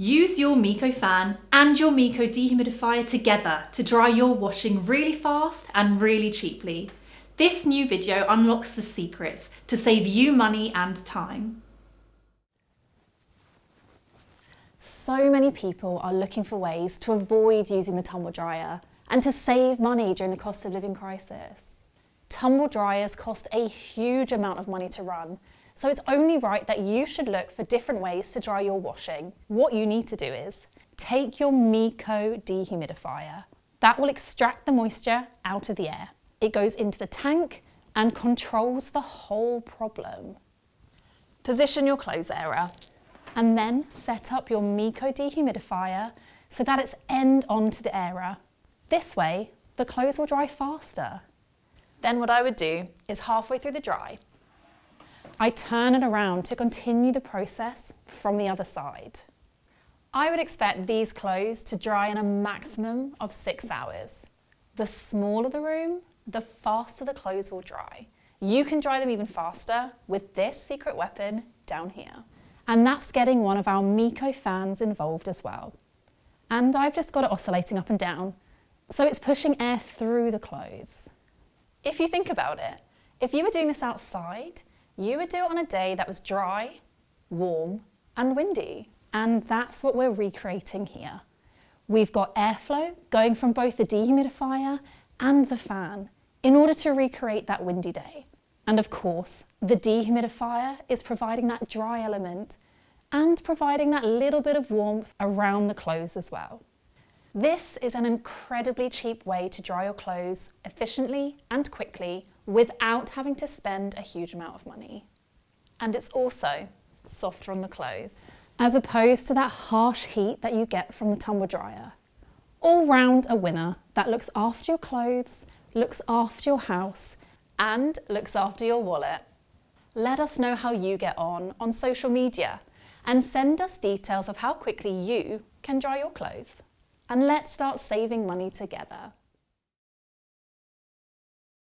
Use your Meaco Fan and your Meaco Dehumidifier together to dry your washing really fast and really cheaply. This new video unlocks the secrets to save you money and time. So many people are looking for ways to avoid using the tumble dryer and to save money during the cost of living crisis. Tumble dryers cost a huge amount of money to run, so it's only right that you should look for different ways to dry your washing. What you need to do is take your Meaco Dehumidifier. That will extract the moisture out of the air. It goes into the tank and controls the whole problem. Position your clothes area and then set up your Meaco Dehumidifier so that it's end on to the area. This way, the clothes will dry faster. Then what I would do is halfway through the dry, I turn it around to continue the process from the other side. I would expect these clothes to dry in a maximum of 6 hours. The smaller the room, the faster the clothes will dry. You can dry them even faster with this secret weapon down here. And that's getting one of our Meaco fans involved as well. And I've just got it oscillating up and down, so it's pushing air through the clothes. If you think about it, if you were doing this outside, you would do it on a day that was dry, warm, and windy. And that's what we're recreating here. We've got airflow going from both the dehumidifier and the fan in order to recreate that windy day. And of course, the dehumidifier is providing that dry element and providing that little bit of warmth around the clothes as well. This is an incredibly cheap way to dry your clothes efficiently and quickly without having to spend a huge amount of money. And it's also softer on the clothes, as opposed to that harsh heat that you get from the tumble dryer. All round a winner that looks after your clothes, looks after your house, and looks after your wallet. Let us know how you get on social media and send us details of how quickly you can dry your clothes. And let's start saving money together.